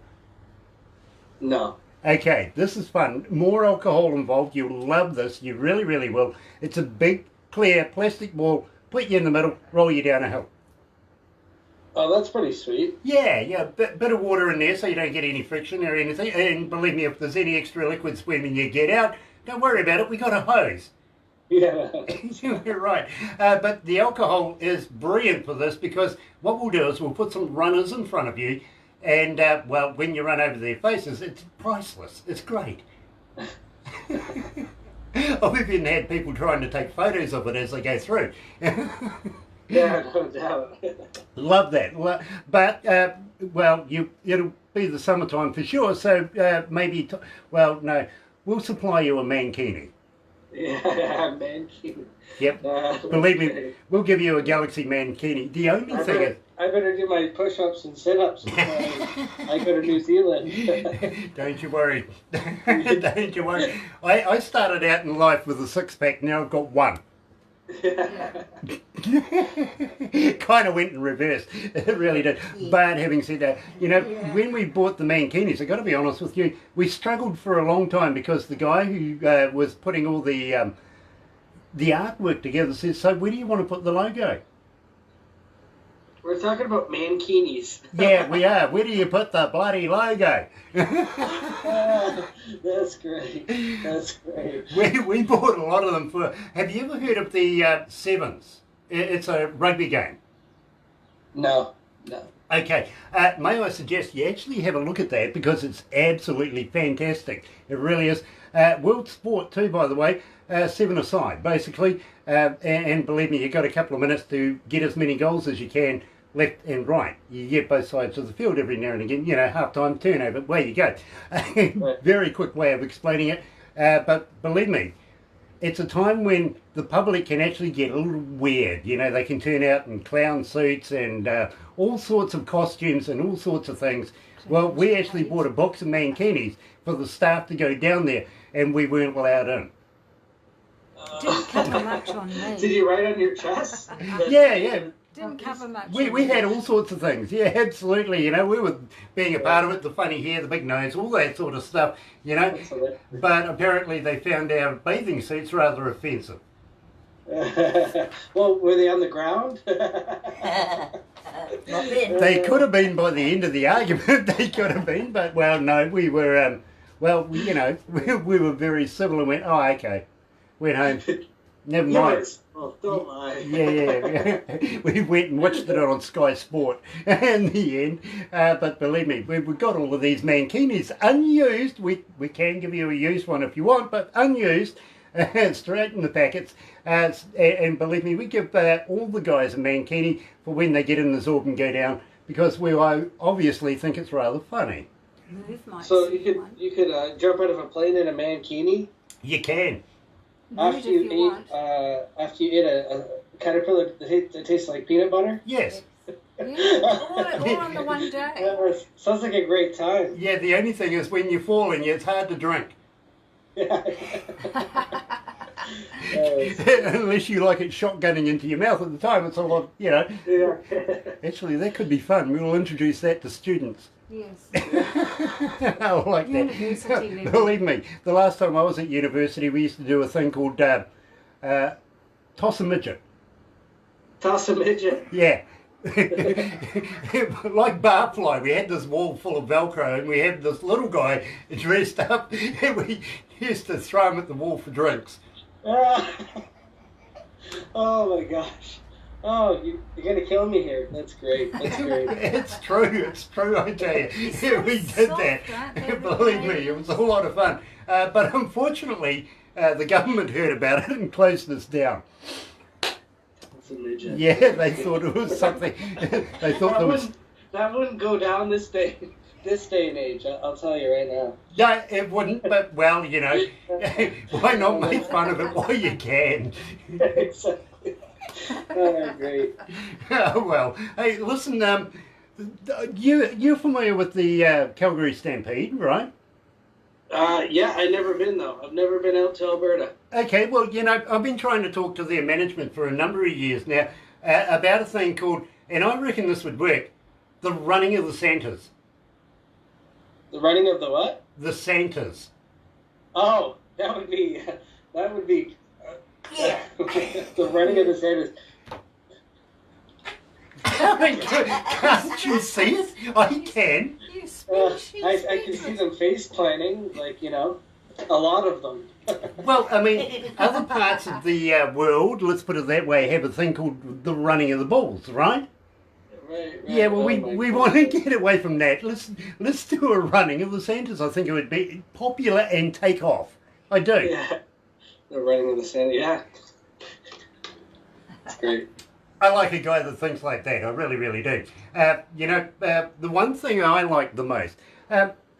No. Okay, this is fun. More alcohol involved. You'll love this. You really, really will. It's a big, clear plastic ball. Put you in the middle. Roll you down a hill. Oh, that's pretty sweet. Yeah. Bit of water in there so you don't get any friction or anything. And believe me, if there's any extra liquids when you get out, don't worry about it. We got a hose. Yeah. You're right. But the alcohol is brilliant for this because what we'll do is we'll put some runners in front of you and, when you run over their faces, it's priceless. It's great. I've even had people trying to take photos of it as they go through. Yeah, no doubt. Love that. But, it'll be the summertime for sure, so no, we'll supply you a mankini. Yeah, mankini. Yep. Believe me, we'll give you a Galaxy mankini. The only thing is... I better do my push-ups and sit-ups before I go to New Zealand. Don't you worry. Don't you worry. I started out in life with a six-pack, now I've got one. Kind of went in reverse. It really did. But having said that, when we bought the mankinis, I've got to be honest with you, we struggled for a long time because the guy who was putting all the artwork together says, so where do you want to put the logo? We're talking about mankinis. Yeah, we are. Where do you put the bloody logo? That's great. That's great. We bought a lot of them for... Have you ever heard of the Sevens? It's a rugby game. No. Okay, may I suggest you actually have a look at that because it's absolutely fantastic. It really is. World sport too, by the way. 7-a-side, basically. And believe me, you've got a couple of minutes to get as many goals as you can, left and right. You get both sides of the field every now and again, half-time turnover, away you go. Very quick way of explaining it. But believe me, it's a time when the public can actually get a little weird. They can turn out in clown suits and all sorts of costumes and all sorts of things. Well, we actually bought a box of mankinis for the staff to go down there, and we weren't allowed in. Didn't cover much on me. Did you write on your chest? Yeah. Didn't cover much. We had all sorts of things. Yeah, absolutely. We were being a part of it, the funny hair, the big nose, all that sort of stuff, But apparently they found our bathing suits rather offensive. Well, were they on the ground? They could have been by the end of the argument. They could have been, but well, no, we were, we were very civil and went, oh, okay, went home. Never mind. Oh, don't lie. Yeah. We went and watched it on Sky Sport in the end. But believe me, we've got all of these mankinis unused. We can give you a used one if you want, but unused, straight in the packets. And believe me, we give all the guys a mankini for when they get in the Zorb and go down, because we obviously think it's rather funny. So you could jump out of a plane in a mankini? You can. After you ate a caterpillar that tastes like peanut butter? Yes. All on the one day. Sounds like a great time. Yeah, the only thing is when you fall in it's hard to drink. Unless you like it shotgunning into your mouth at the time, it's a lot, Yeah. Actually, that could be fun. We will introduce that to students. Yes. I like University that. level. Believe me, the last time I was at university, we used to do a thing called toss a midget. Toss a midget. Yeah. Like barfly, we had this wall full of Velcro and we had this little guy dressed up and we used to throw him at the wall for drinks. Oh my gosh. Oh, you're going to kill me here. That's great. That's great. It's true, I tell you. Yeah, we did that. Believe me, it was a lot of fun. But unfortunately, the government heard about it and closed us down. That's a midget. Yeah, they thought it was something. They thought there was... That wouldn't go down this day and age, I'll tell you right now. No, it wouldn't, but, well, why not make fun of it while you can? Exactly. Oh, great. Oh, well. Hey, listen, you're familiar with the Calgary Stampede, right? Yeah, I've never been, though. I've never been out to Alberta. Okay, well, I've been trying to talk to their management for a number of years now about a thing called, and I reckon this would work, the running of the Santas. The running of the what? The Santas. Oh, that would be the running of the Santas. Can't you see it? I can. I can see them face planting, a lot of them. Well, I mean, other parts of the world, let's put it that way, have a thing called the running of the bulls, right? Right. Yeah, well, we want to get away from that. Let's do a running of the Santas. I think it would be popular and take off. I do. Yeah, the running of the Santas. Yeah, that's great. I like a guy that thinks like that. I really, really do. The one thing I like the most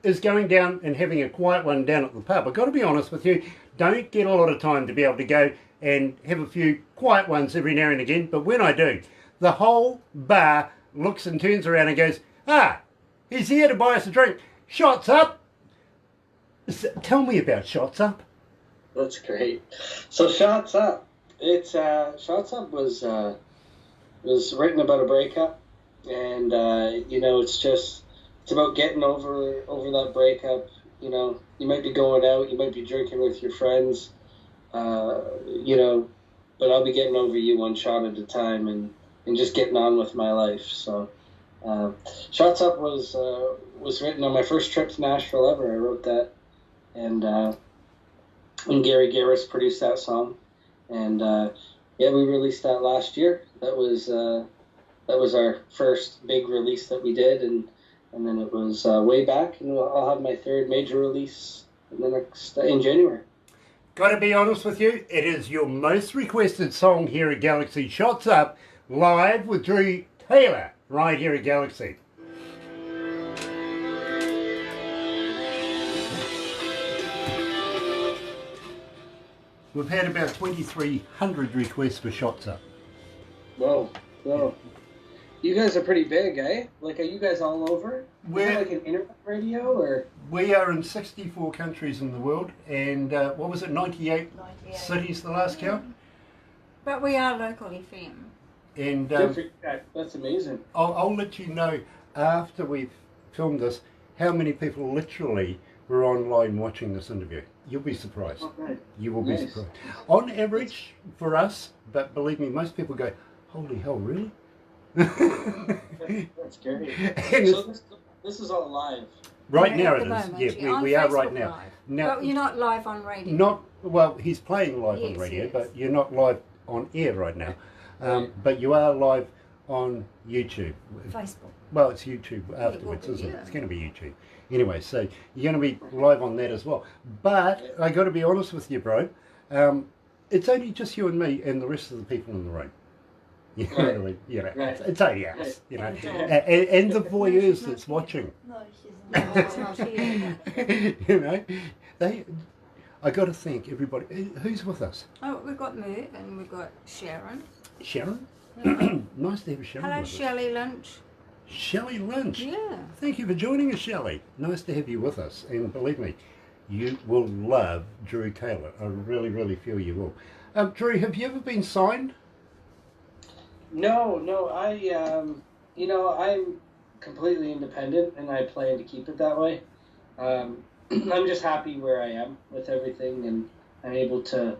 is going down and having a quiet one down at the pub. I've got to be honest with you, don't get a lot of time to be able to go and have a few quiet ones every now and again, but when I do, the whole bar looks and turns around and goes, he's here to buy us a drink. Shots up. Tell me about Shots Up. That's great. So Shots Up It's Shots Up was written about a breakup, and it's about getting over that breakup. You might be going out, you might be drinking with your friends, but I'll be getting over you one shot at a time, and just getting on with my life. So, Shots Up was written on my first trip to Nashville ever. I wrote that, and Gary Garris produced that song, and we released that last year. That was our first big release that we did, and then it was way back, and I'll have my third major release in January. Got to be honest with you, it is your most requested song here at Galaxy. Shots Up, live with Drew Taylor, right here at Galaxy. We've had about 2,300 requests for Shots Up. Whoa. You guys are pretty big, eh? Like, are you guys all over? Is it like an internet radio, or? We are in 64 countries in the world, and what was it, 98 cities the last count? But we are local FM. And that's amazing. I'll let you know after we've filmed this how many people literally were online watching this interview. You'll be surprised. Oh, right. You will be surprised. On average, for us, but believe me, most people go, holy hell, really? That's great. So this is all live. Right now At it the is. moment, Yeah, we are right now. Live. Now, Well, you're not live on radio. He's playing live on Yes, radio, yes. but you're not live on air right now. But you are live on YouTube. Facebook. Well, it's YouTube afterwards, isn't it? It's going to be YouTube. Anyway, so you're going to be live on that as well. But I got to be honest with you, bro. It's only just you and me and the rest of the people in the room. You know, Right. really, you know, Right. it's only us, you know, and the voyeurs that's watching. No, she's not here. You know, I got to thank everybody. Who's with us? Oh, we've got Merv and we've got Sharon. Sharon? Nice to have Sharon Hello, with us. Shelley Lynch. Shelley Lynch. Yeah. Thank you for joining us, Shelley. Nice to have you with us. And believe me, you will love Drew Taylor. I really, really feel you will. Drew, have you ever been signed? No, I'm completely independent, and I plan to keep it that way. I'm just happy where I am with everything, and I'm able to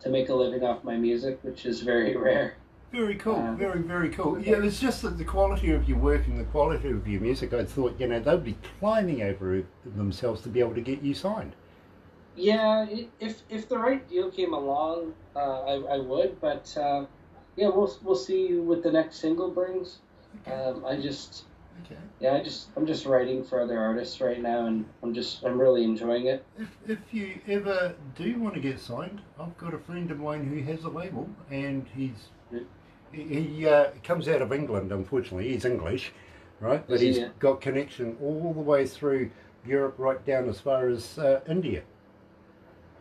make a living off my music, which is very rare. Very cool, very, very cool. Yeah, it's just that the quality of your work and the quality of your music, I thought, they'd be climbing over themselves to be able to get you signed. Yeah, if the right deal came along, I would, but we'll see what the next single brings. Okay. I'm just writing for other artists right now, and I'm really enjoying it. If you ever do want to get signed, I've got a friend of mine who has a label, and he comes out of England. Unfortunately, he's English, right? But he's got connection all the way through Europe, right down as far as India.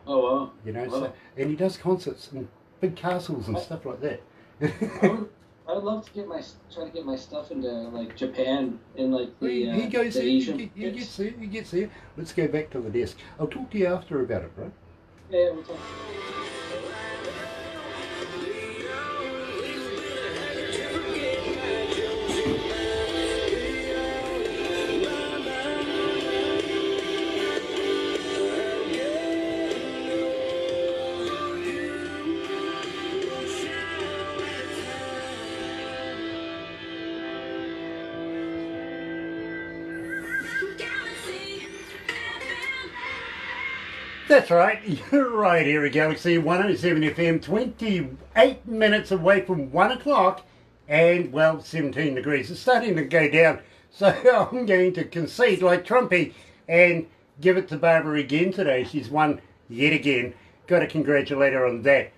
Oh wow! So, and he does concerts in big castles and stuff like that. I would love to try to get my stuff into like Japan in like the he goes the there, Asian he gets there. Let's go back to the desk. I'll talk to you after about it, bro. Yeah, we'll talk. That's right, you're right here at Galaxy 107 FM, 28 minutes away from 1 o'clock, and, well, 17 degrees. It's starting to go down, so I'm going to concede like Trumpy and give it to Barbara again today. She's won yet again. Got to congratulate her on that.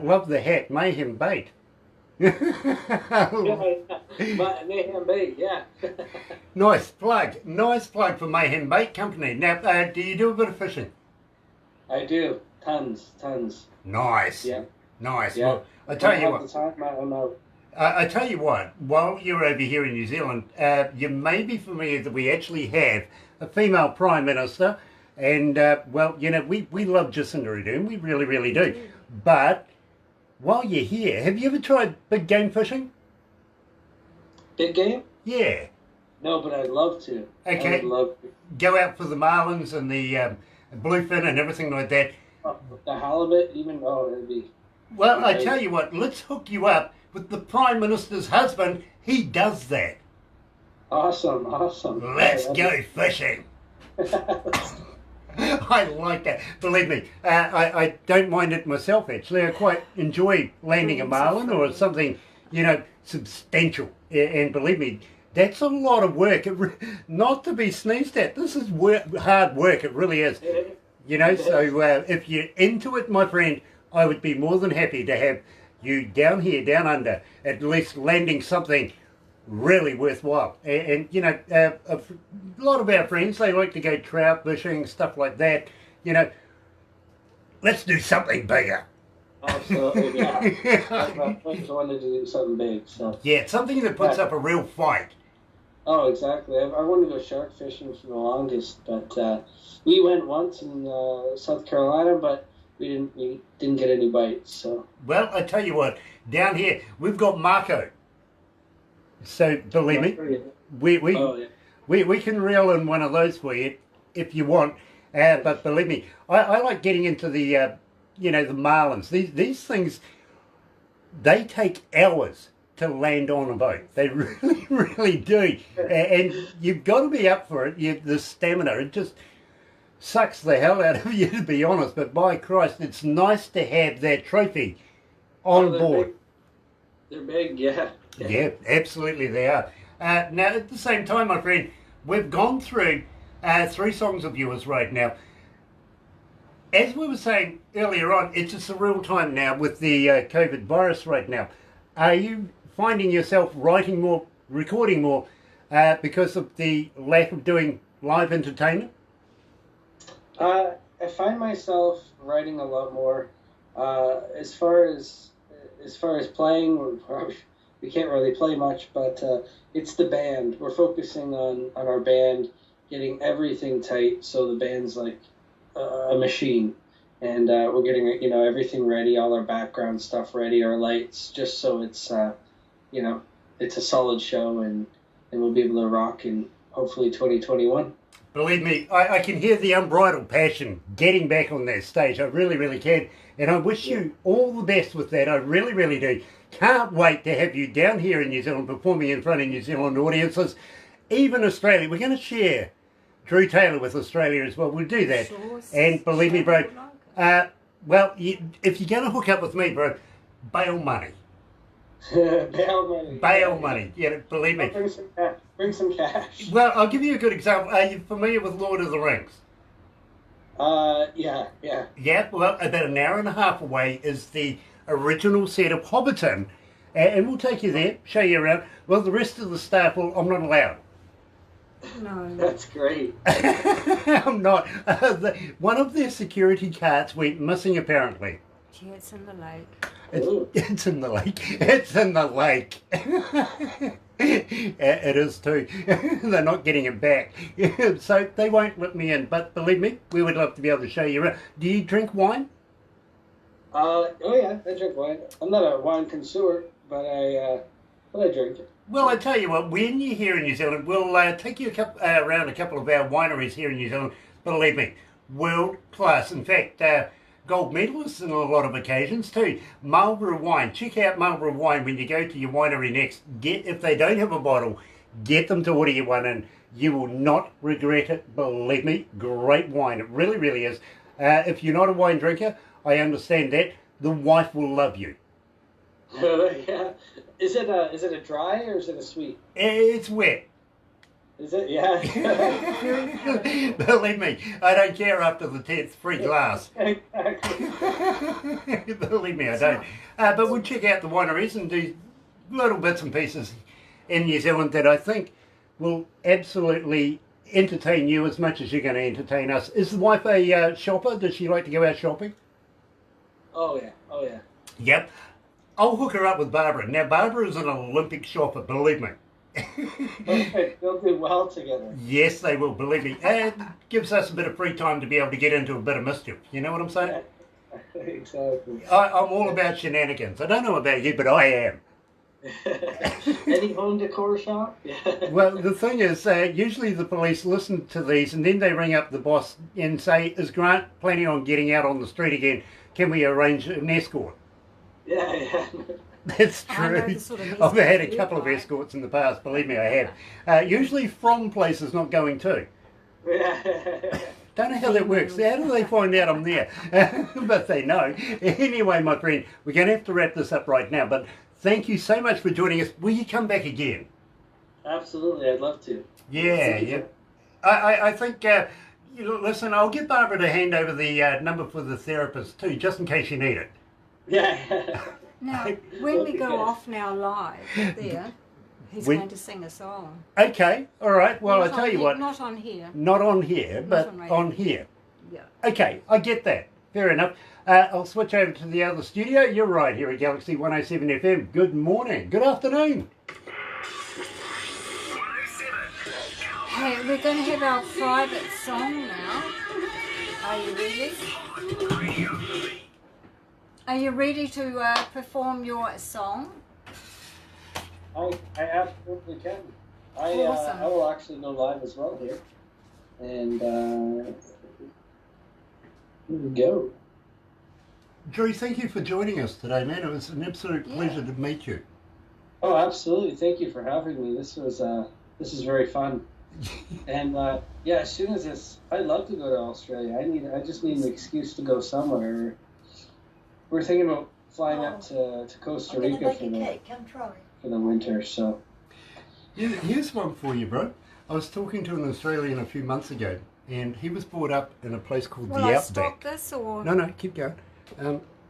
Love the hat, Mayhem Bait. Mayhem Bait, yeah. Nice plug for Mayhem Bait Company. Now, do you do a bit of fishing? I do. Tons. Nice. Yeah. Nice. Yeah. Well, I tell you what. I'm out. I tell you what, while you're over here in New Zealand, you may be familiar that we actually have a female Prime Minister, and, we love Jacinda Ardern, we really, really do. But while you're here, have you ever tried big game fishing? Big game? Yeah. No, but I'd love to. Okay. I would love to. Go out for the marlins and the bluefin and everything like that. Oh, the halibut, even though it'd be. Well, I tell you what, let's hook you up with the Prime Minister's husband. He does that. Awesome. Let's go fishing. I like that. Believe me, I don't mind it myself, actually. I quite enjoy landing a marlin or something, substantial. And believe me, that's a lot of work. Not to be sneezed at. This is hard work. It really is. So if you're into it, my friend, I would be more than happy to have you down here, down under, at least landing something really worthwhile. And a lot of our friends, they like to go trout fishing, stuff like that. Let's do something bigger. Absolutely, yeah. I just wanted to do something big. So. Yeah, something that puts up a real fight. Oh, exactly. I wanted to go shark fishing for the longest, but we went once in South Carolina, but we didn't get any bites. So. Well, I tell you what, down here we've got Marco. So believe me, we can reel in one of those for you if you want. But believe me, I like getting into the the marlins. These things, they take hours to land on a boat. They really, really do. And you've got to be up for it. The stamina, it just sucks the hell out of you, to be honest. But by Christ, it's nice to have that trophy on board. They're big, yeah. Yeah, absolutely they are. Now, at the same time, my friend, we've gone through 3 songs of yours right now. As we were saying earlier on, it's a surreal time now with the COVID virus right now. Are you finding yourself writing more, recording more, because of the lack of doing live entertainment? I find myself writing a lot more. As far as playing, we can't really play much, but it's the band. We're focusing on our band, getting everything tight so the band's like a machine. And we're getting everything ready, all our background stuff ready, our lights, just so it's it's a solid show and we'll be able to rock in hopefully 2021. Believe me, I can hear the unbridled passion getting back on that stage. I really, really can. And I wish you all the best with that. I really, really do. Can't wait to have you down here in New Zealand performing in front of New Zealand audiences. Even Australia. We're going to share Drew Taylor with Australia as well. We'll do that. Sure. And believe me, bro, if you're going to hook up with me, bro, bail money. Bail money. Yeah, believe me. Bring some cash. Well, I'll give you a good example. Are you familiar with Lord of the Rings? Yeah. Yeah, well, about an hour and a half away is the original set of Hobbiton, and we'll take you there, show you around. Well, the rest of the staff, I'm not allowed. No. That's great. I'm not. One of their security cards went missing, apparently. Yeah, it's in the lake. It's in the lake. It's in the lake. It is too. They're not getting it back. So they won't let me in. But believe me, we would love to be able to show you around. Do you drink wine? Oh yeah, I drink wine. I'm not a wine connoisseur, but I drink it. Well, I tell you what, when you're here in New Zealand, we'll take you around a couple of our wineries here in New Zealand. Believe me, world class. In fact, gold medalists on a lot of occasions too. Marlborough Wine. Check out Marlborough Wine when you go to your winery next. If they don't have a bottle, get them to order you one, and you will not regret it. Believe me, great wine. It really, really is. If you're not a wine drinker, I understand that. The wife will love you. Yeah. Is it a dry or is it a sweet? It's wet. Is it? Yeah. Believe me, I don't care after the 10th free glass. Exactly. Believe me, I don't. But we'll check out the wineries and do little bits and pieces in New Zealand that I think will absolutely entertain you as much as you're going to entertain us. Is the wife a shopper? Does she like to go out shopping? Oh yeah. Yep. I'll hook her up with Barbara. Now, Barbara is an Olympic shopper, believe me. Okay, they'll do well together. Yes, they will, believe me. And it gives us a bit of free time to be able to get into a bit of mischief. You know what I'm saying? Exactly. I'm all about shenanigans. I don't know about you, but I am. Any home decor shop? Yeah. Well, the thing is, usually the police listen to these and then they ring up the boss and say, is Grant planning on getting out on the street again? Can we arrange an escort? Yeah. That's I know true. the sort of I've had a escort you couple of like. escorts in the past, believe me, I have. Usually from places, not going to. Yeah. Don't know how that works. How do they find out I'm there? But they know. Anyway, my friend, we're going to have to wrap this up right now, but thank you so much for joining us. Will you come back again? Absolutely, I'd love to. Yeah. I think, listen, I'll get Barbara to hand over the number for the therapist too, just in case you need it. Yeah. Now, when we go Okay. off now live there, he's When- going to sing a song. Okay, all right. Well, Not I'll tell on you he- what. Not on here. Not on here, but on radio. on here. Yeah. Okay, I get that. Fair enough. I'll switch over to the other studio. You're right here at Galaxy 107 FM. Good morning. Good afternoon. Hey, we're going to have our private song now. Are you ready? Are you ready to perform your song? I absolutely can. Awesome. I will actually go live as well here. And here we go. Drew, thank you for joining us today, man. It was an absolute pleasure to meet you. Oh, absolutely. Thank you for having me. This is very fun. And yeah, as soon as this, I'd love to go to Australia. I just need an excuse to go somewhere. We're thinking about flying up to Costa Rica for the winter. So Here's one for you, bro. I was talking to an Australian a few months ago, and he was brought up in a place called Will the I Outback. stop this or? No, keep going.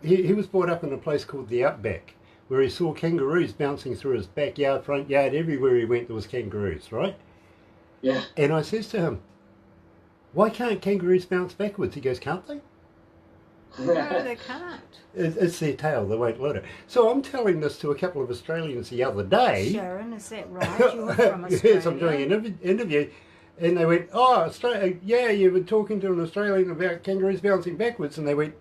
He was brought up in a place called the Outback, where he saw kangaroos bouncing through his backyard, front yard, everywhere he went there was kangaroos, right? yeah. And I says to him, why can't kangaroos bounce backwards? He goes, can't they? No, they can't. It's their tail, they won't let it. So I'm telling this to a couple of Australians the other day. Sharon, is that right? You're from Australia. Yes, I'm doing an interview. And they went, oh, Australia, yeah, you were talking to an Australian about kangaroos bouncing backwards. And they went,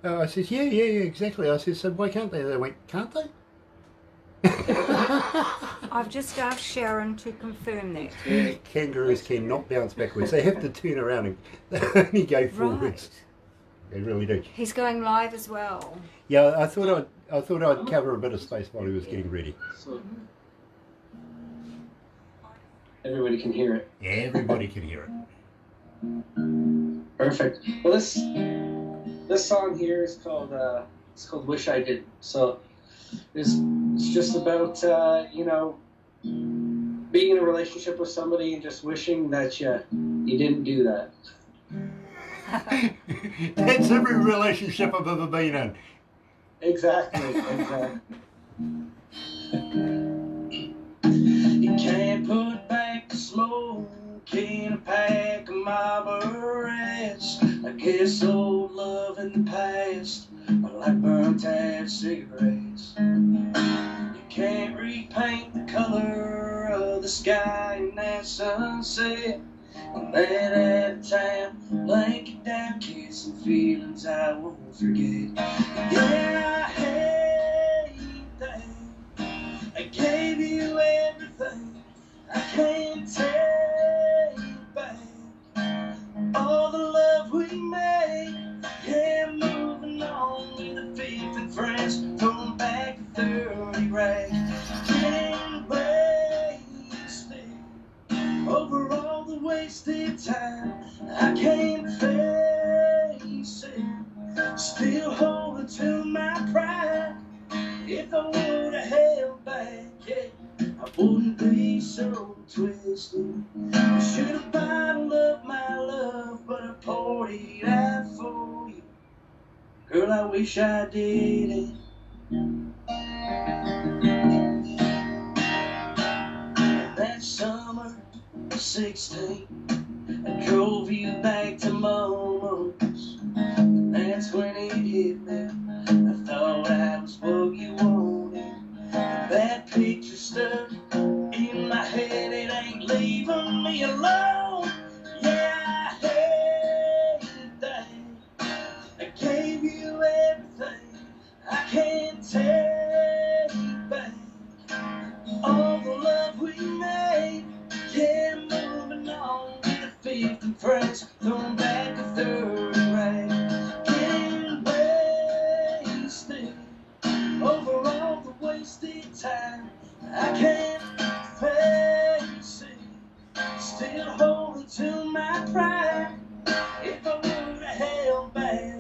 I said, yeah, exactly. I said, so why can't they? They went, can't they? I've just asked Sharon to confirm that. Kangaroos cannot bounce backwards. They have to turn around and they only go forwards. Right. They really do. He's going live as well. Yeah, I thought I'd cover a bit of space while he was getting ready. So everybody can hear it. Yeah, everybody can hear it. Perfect. Well, this song here is called "Wish I Did." So it's just about being in a relationship with somebody and just wishing that you didn't do that. That's every relationship I've ever been in. Exactly. You can't put back the smoke in a pack of Marlboros. I guess old love in the past are like burnt out cigarettes. You can't repaint the color of the sky in that sunset. On that out of time, blanket down, kissing feelings I won't forget. Yeah, I hate that. I gave you everything. I can't take back all the love we made. Yeah, moving on with the fifth and friends, throwing back the 30 rag. Getting wasted over all the wasted time. I can't face it, still holding to my pride. If I would have held back, yeah, I wouldn't be so twisted. I should have bottled up my love, but I poured it out for you. Girl, I wish I did it. That summer of 16, I drove you back to Momo's. And that's when it hit me. I thought I was what you wanted. That picture stuck in my head, it ain't leaving me alone. Yeah, I hate that. I gave you you everything. I can't take back all the love we made. Yeah, moving on with the fifth and friends, throwing back a third rate. Getting wasted over all the wasted time. I can't face it, still holding to my pride. If I would have held back,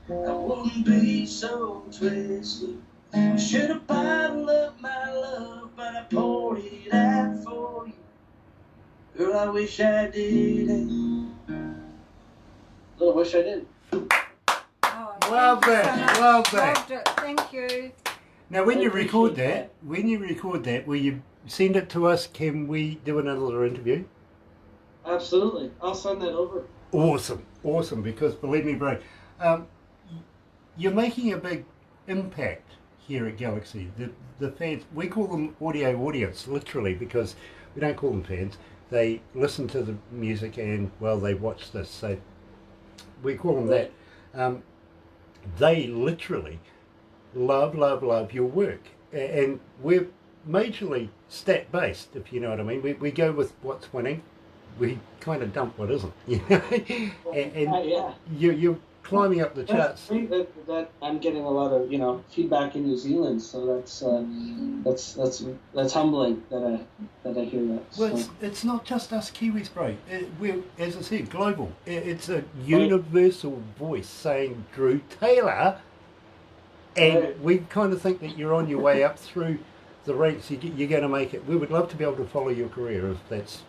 I wouldn't be so twisted. I should have bottled up my love, but I poured it out for you. Girl, I wish I didn't. I wish I did. Oh, Love thank you that, so love much. that. Loved it. Thank you. Now, when I you record appreciate that, will you send it to us? Can we do another interview? Absolutely. I'll send that over. Awesome, awesome. Because believe me, bro, you're making a big impact here at Galaxy. The fans, we call them audio audience, literally, because we don't call them fans. They listen to the music and, well, they watch this. So we call them that. They literally love your work. And we're majorly stat-based, if you know what I mean. We go with what's winning. We kind of dump what isn't. You know? and Yeah. you're climbing up the charts. That I'm getting a lot of feedback in New Zealand, so that's humbling that I hear that. Well, So. it's not just us Kiwis, bro. We're, as I said, global. It's a universal voice saying Drew Taylor, and Right. we kind of think that you're on your way up through the ranks. You're going to make it. We would love to be able to follow your career if that's,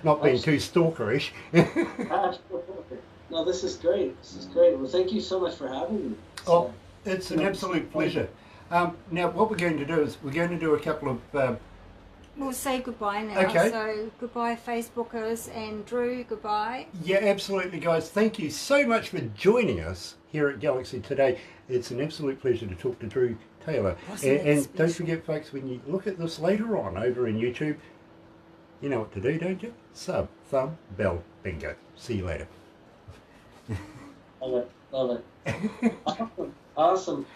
not being too stalkerish. Absolutely. No, this is great. This is great. Well, thank you so much for having me. Oh, it's an absolute pleasure. Now, what we're going to do is we're going to do a couple of... We'll say goodbye now. Okay. So goodbye, Facebookers, and Drew, goodbye. Yeah, absolutely, guys. Thank you so much for joining us here at Galaxy today. It's an absolute pleasure to talk to Drew Taylor. Wasn't it And don't special? forget, folks, when you look at this later on over in YouTube, you know what to do, don't you? Sub, thumb, bell, bingo. See you later. Love it. Awesome.